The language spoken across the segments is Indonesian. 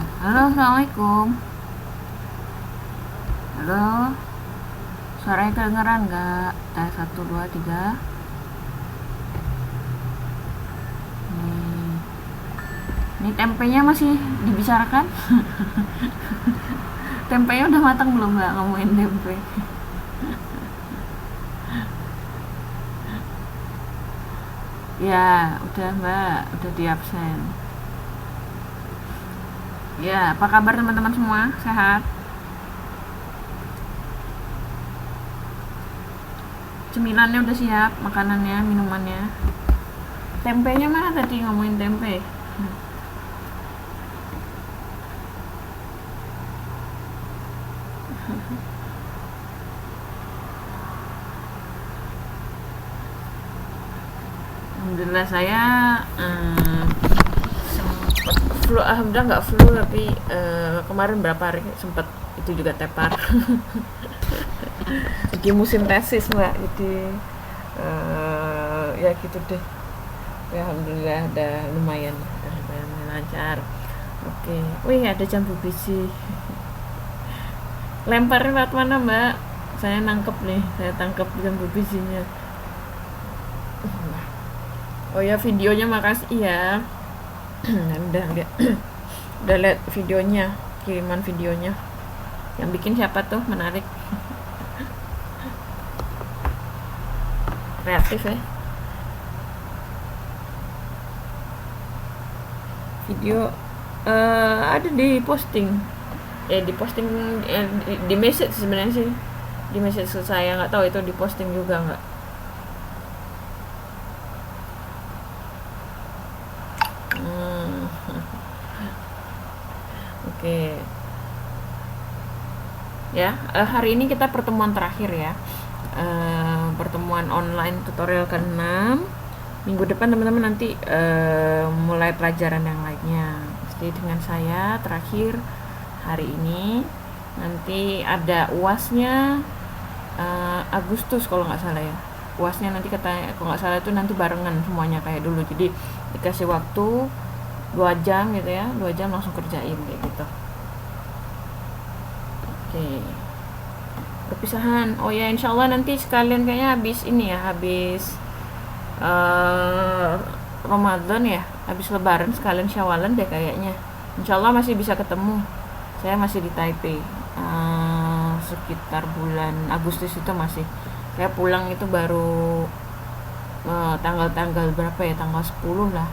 Halo, assalamualaikum. Halo, suaranya kedengeran nggak? Tes 1, 2, 3. Nih, ini tempenya masih dibicarakan? Tempenya udah matang belum nggak ngomongin tempe? Ya, udah mbak, udah di absen. Ya, apa kabar teman-teman semua? Sehat? Cemilannya udah siap, makanannya, minumannya. Tempenya mana tadi ngomongin tempe? Alhamdulillah saya sempet flu, alhamdulillah nggak flu tapi kemarin berapa hari sempet itu juga tepar. Lagi musim tesis mbak, jadi ya gitu deh. Ya, alhamdulillah udah lumayan lancar. Oke, wih ada jambu biji. Lemparnya lewat mana mbak? Saya nangkep nih, saya tangkap jambu bijinya. Oh ya videonya makasih ya. udah lihat udah lihat videonya, kiriman videonya. Yang bikin siapa tuh? Menarik. Kreatif ya. Video ada di posting. Di posting di message sebenarnya sih. Di message ke saya, nggak tahu itu di posting juga nggak. Oke. Ya, hari ini kita pertemuan terakhir ya. Pertemuan online tutorial ke-6. Minggu depan teman-teman nanti mulai pelajaran yang lainnya. Jadi dengan saya terakhir hari ini. Nanti ada UASnya Agustus kalau nggak salah ya. UASnya nanti katanya kalau nggak salah itu nanti barengan semuanya kayak dulu. Jadi dikasih waktu 2 jam gitu ya, 2 jam langsung kerjain kayak gitu. Oke, perpisahan. Oh ya, insya Allah nanti sekalian kayaknya habis ini ya, habis Ramadan ya, habis Lebaran sekalian Syawalan deh kayaknya. Insya Allah masih bisa ketemu. Saya masih di Taipei, sekitar bulan Agustus itu masih. Saya pulang itu baru tanggal-tanggal berapa ya, tanggal 10 lah,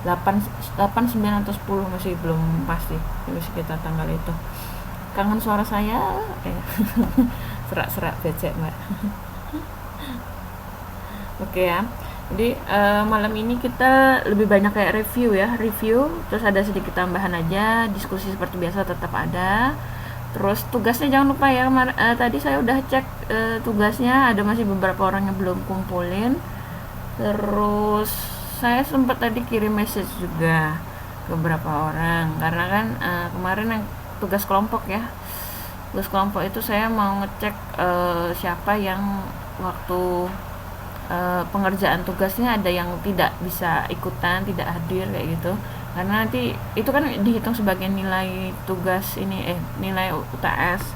8, 9 atau 10 masih belum pasti. Masih sekitar tanggal itu. Kangen suara saya, serak-serak becek mbak. Oke ya. Jadi malam ini kita lebih banyak kayak review, terus ada sedikit tambahan aja, diskusi seperti biasa tetap ada. Terus tugasnya jangan lupa ya, tadi saya udah cek tugasnya, ada masih beberapa orang yang belum kumpulin. Terus saya sempat tadi kirim message juga ke beberapa orang, karena kan kemarin yang tugas kelompok ya, tugas kelompok itu saya mau ngecek siapa yang waktu pengerjaan tugasnya ada yang tidak bisa ikutan, tidak hadir kayak gitu. Karena nanti itu kan dihitung sebagai nilai tugas ini, nilai UTS.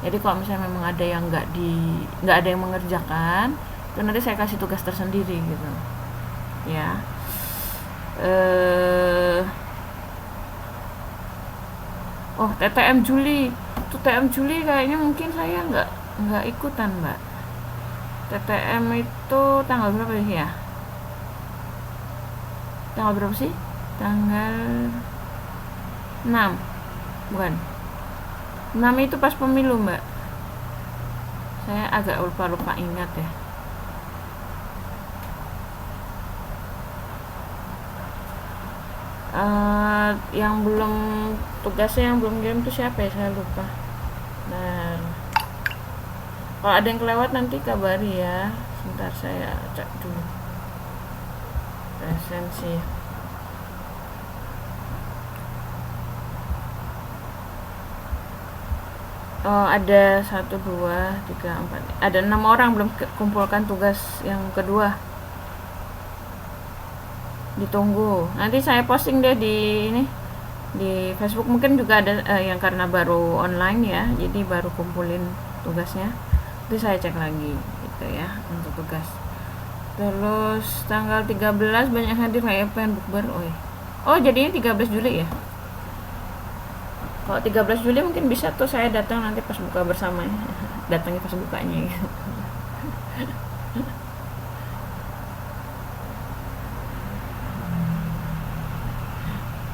Jadi kalau misalnya memang ada yang nggak ada yang mengerjakan, itu nanti saya kasih tugas tersendiri gitu. Ya. Oh, TTM Juli. Tuh TTM Juli kayaknya mungkin saya nggak ikutan, Mbak. TTM itu tanggal berapa ya? Tanggal berapa sih? Tanggal 6. Bukan. 6 itu pas pemilu, Mbak. Saya agak lupa ingat ya. Yang belum tugasnya yang belum kirim itu siapa ya, saya lupa. Nah, kalau ada yang kelewat nanti kabari ya. Sebentar saya cek dulu. Presensi. Oh, ada 1, 2, 3, 4. Ada 6 orang belum kumpulkan tugas yang kedua. Ditunggu. Nanti saya posting deh di ini, Di Facebook mungkin juga ada yang karena baru online ya, jadi baru kumpulin tugasnya. Itu saya cek lagi gitu ya untuk tugas. Terus tanggal 13 banyak hadir kayak pengen bukber. Oh jadinya 13 Juli ya. Kalau 13 Juli mungkin bisa tuh saya datang nanti pas buka bersama ya. Datangnya pas bukanya gitu.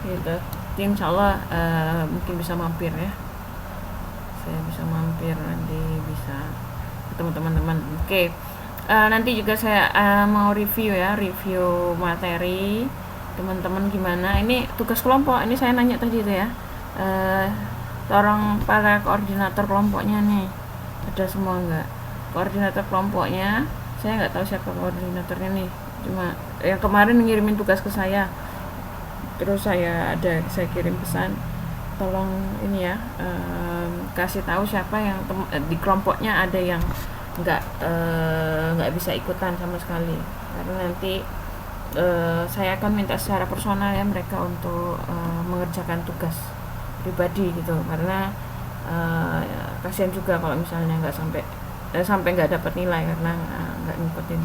Gitu. Insya Allah mungkin bisa mampir ya. Saya bisa mampir nanti, bisa ketemu teman-teman. Oke. Nanti juga saya mau review ya, review materi teman-teman gimana. Ini tugas kelompok. Ini saya nanya tadi tuh ya. Tolong para koordinator kelompoknya nih, ada semua nggak? Koordinator kelompoknya, saya nggak tahu siapa koordinatornya nih. Cuma yang kemarin ngirimin tugas ke saya. Terus saya kirim pesan, tolong ini ya, kasih tahu siapa yang di kelompoknya ada yang nggak bisa ikutan sama sekali, karena nanti saya akan minta secara personal ya mereka untuk mengerjakan tugas pribadi gitu, karena kasihan juga kalau misalnya nggak sampai nggak dapat nilai karena nggak ngikutin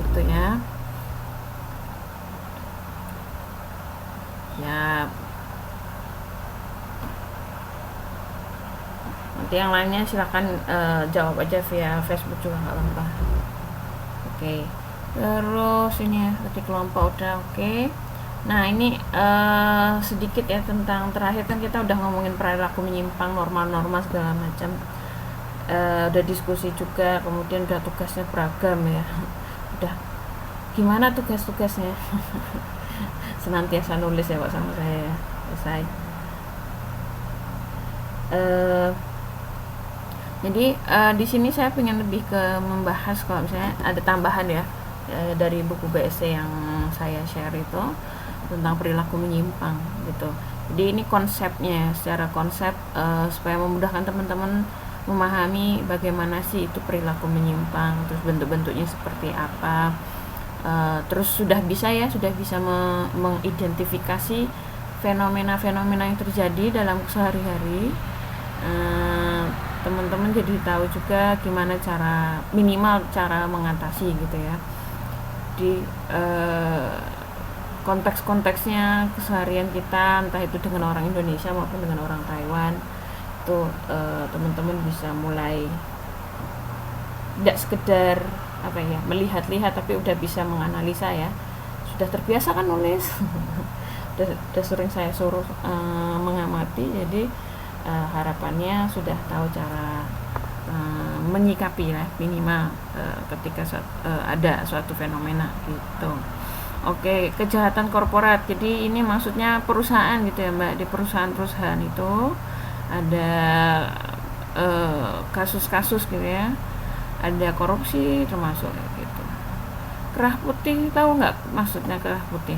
gitu ya. Ya, nanti yang lainnya silakan jawab aja via Facebook juga nggak apa-apa. Oke. Terus ini ya, tadi kelompok udah oke. Nah ini sedikit ya tentang terakhir kan kita udah ngomongin perilaku menyimpang, norma-norma segala macam. Udah diskusi juga, kemudian udah tugasnya beragam ya. Udah gimana tugas-tugasnya? Senantiasa nulis ya Pak sama saya ya. Selesai. Jadi di sini saya pengen lebih ke membahas kalau misalnya ada tambahan ya dari buku BSC yang saya share itu tentang perilaku menyimpang gitu. Jadi ini konsepnya, secara konsep supaya memudahkan teman-teman memahami bagaimana sih itu perilaku menyimpang, terus bentuk-bentuknya seperti apa. Terus sudah bisa mengidentifikasi fenomena-fenomena yang terjadi dalam sehari-hari. Teman-teman jadi tahu juga gimana minimal cara mengatasi gitu ya di konteks-konteksnya keseharian kita, entah itu dengan orang Indonesia maupun dengan orang Taiwan. Itu teman-teman bisa mulai tidak sekedar melihat-lihat, tapi udah bisa menganalisa ya. Sudah terbiasa kan nulis. udah sering saya suruh mengamati, jadi harapannya sudah tahu cara menyikapi lah minimal ketika ada suatu fenomena gitu. Oke, kejahatan korporat. Jadi ini maksudnya perusahaan gitu ya Mbak. Di perusahaan-perusahaan itu ada kasus-kasus gitu ya. Ada korupsi termasuk gitu. Kerah putih, tahu nggak maksudnya kerah putih?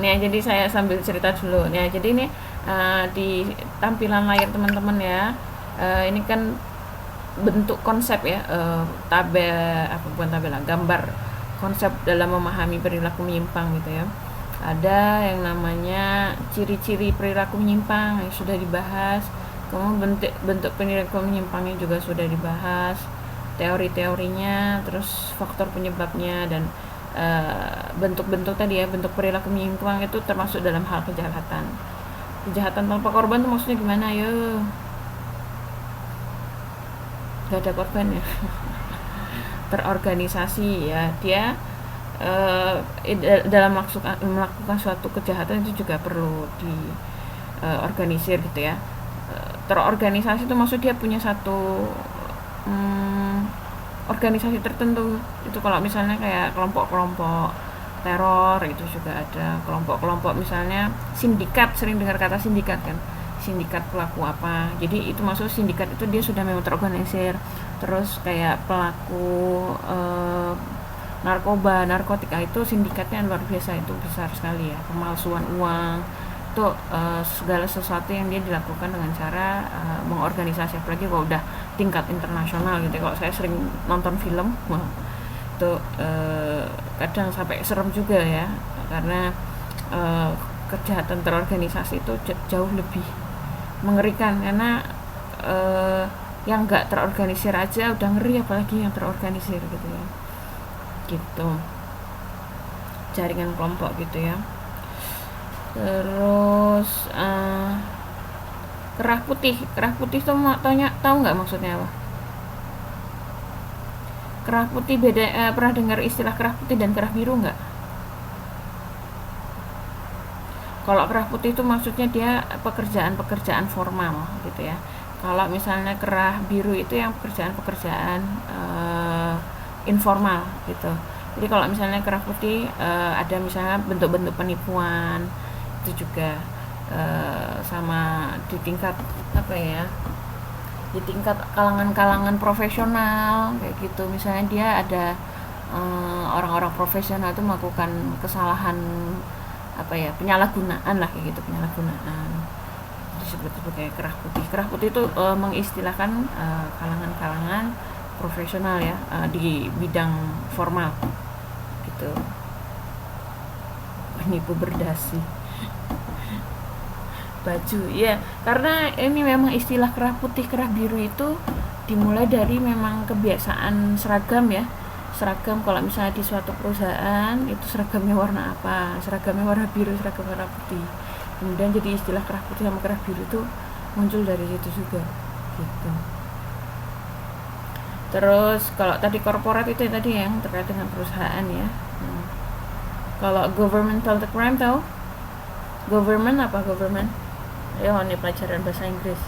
Nih, jadi saya sambil cerita dulu. Nih, jadi ini di tampilan layar teman-teman ya. Ini kan bentuk konsep ya, gambar konsep dalam memahami perilaku menyimpang gitu ya. Ada yang namanya ciri-ciri perilaku menyimpang yang sudah dibahas. Kemudian bentuk perilaku menyimpangnya juga sudah dibahas, teori-teorinya, terus faktor penyebabnya, dan bentuk-bentuk tadi ya, bentuk perilaku menyimpang itu termasuk dalam hal kejahatan tanpa korban itu maksudnya gimana ya? Gak ada korban ya. Terorganisasi ya, dia dalam melakukan suatu kejahatan itu juga perlu diorganisir gitu ya. Terorganisasi itu maksud dia punya satu organisasi tertentu. Itu kalau misalnya kayak kelompok-kelompok teror itu juga ada, kelompok-kelompok misalnya sindikat, sering dengar kata sindikat kan, sindikat pelaku apa. Jadi itu maksud sindikat itu dia sudah memang terorganisir. Terus kayak pelaku narkotika itu sindikatnya luar biasa, itu besar sekali ya, pemalsuan uang itu segala sesuatu yang dia dilakukan dengan cara mengorganisasi, apalagi kalau udah tingkat internasional gitu. Kalau saya sering nonton film itu kadang sampai serem juga ya, karena uh, kejahatan terorganisasi itu jauh lebih mengerikan, karena yang nggak terorganisir aja udah ngeri, apalagi yang terorganisir gitu ya, gitu, jaringan kelompok gitu ya. Terus kerah putih tuh mau tahu nggak maksudnya apa? Kerah putih beda, pernah dengar istilah kerah putih dan kerah biru nggak? Kalau kerah putih itu maksudnya dia pekerjaan formal gitu ya. Kalau misalnya kerah biru itu yang pekerjaan informal gitu. Jadi kalau misalnya kerah putih ada misalnya bentuk-bentuk penipuan, itu juga sama di tingkat apa ya, di tingkat kalangan profesional kayak gitu. Misalnya dia ada orang-orang profesional itu melakukan kesalahan apa ya, penyalahgunaan lah kayak gitu, penyalahgunaan, disebut sebagai kerah putih itu mengistilahkan kalangan profesional ya, di bidang formal gitu, penipu berdasi baju ya. Karena ini memang istilah kerah putih kerah biru itu dimulai dari memang kebiasaan seragam ya, seragam. Kalau misalnya di suatu perusahaan itu seragamnya warna apa, seragamnya warna biru, seragam warna putih, kemudian jadi istilah kerah putih sama kerah biru itu muncul dari situ juga gitu. Terus kalau tadi korporat itu ya, tadi yang terkait dengan perusahaan ya. Kalau governmental crime, tahu government apa? Government, ayo ini pelajaran bahasa Inggris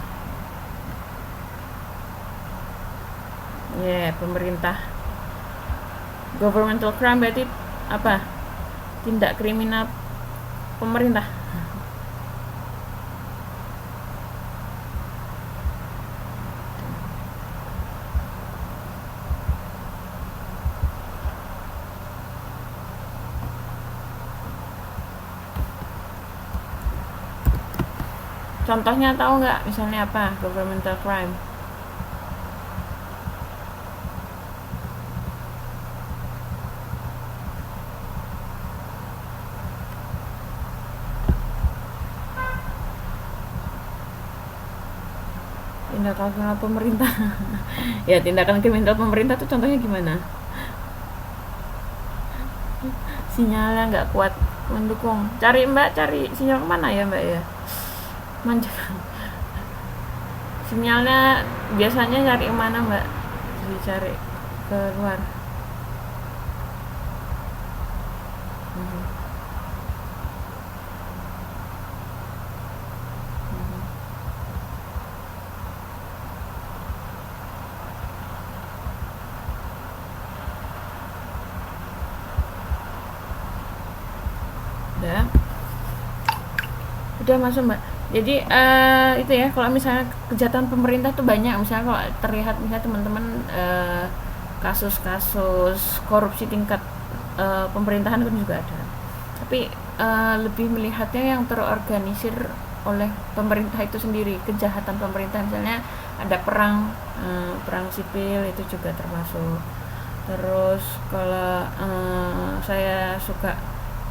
ya, pemerintah. Governmental crime berarti apa? Tindak kriminal pemerintah. Contohnya tahu nggak? Misalnya apa? Governmental crime. Tindakan kriminal pemerintah. Ya, tindakan kriminal pemerintah tuh contohnya gimana? Sinyalnya nggak kuat mendukung. Cari sinyal kemana ya mbak ya? Manja. Sinyalnya biasanya cari kemana mbak? Dicari ke luar. Udah masuk mbak. Jadi itu ya, kalau misalnya kejahatan pemerintah tuh banyak. Misalnya kalau terlihat misalnya teman-teman kasus-kasus korupsi tingkat pemerintahan kan juga ada. Tapi lebih melihatnya yang terorganisir oleh pemerintah itu sendiri, kejahatan pemerintah. Misalnya ada perang sipil itu juga termasuk. Terus kalau saya suka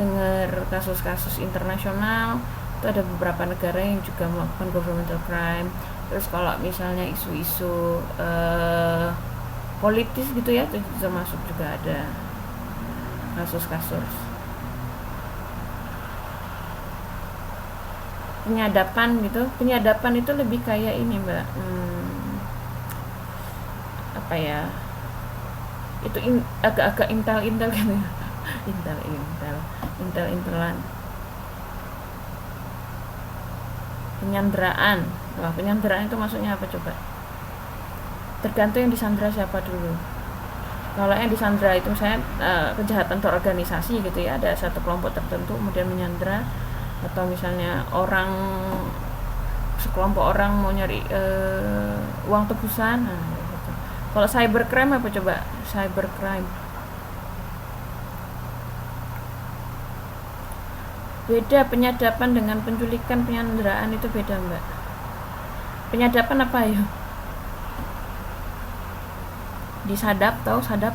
dengar kasus-kasus internasional, itu ada beberapa negara yang juga melakukan governmental crime. Terus kalau misalnya isu-isu politis gitu ya, itu termasuk juga ada kasus-kasus penyadapan gitu. Penyadapan itu lebih kayak ini mbak, apa ya, itu agak-agak intel gitu intelan. Penyanderaan. Wah, penyanderaan itu maksudnya apa coba? Tergantung yang disandra siapa dulu. Kalau yang disandra itu misalnya kejahatan terorganisasi gitu ya, ada satu kelompok tertentu kemudian menyandra, atau misalnya sekelompok orang mau nyari uang tebusan. Nah, gitu. Kalau cybercrime apa coba? Cybercrime beda. Penyadapan dengan penculikan, penyanderaan itu beda mbak. Penyadapan apa ya? Disadap, tahu sadap?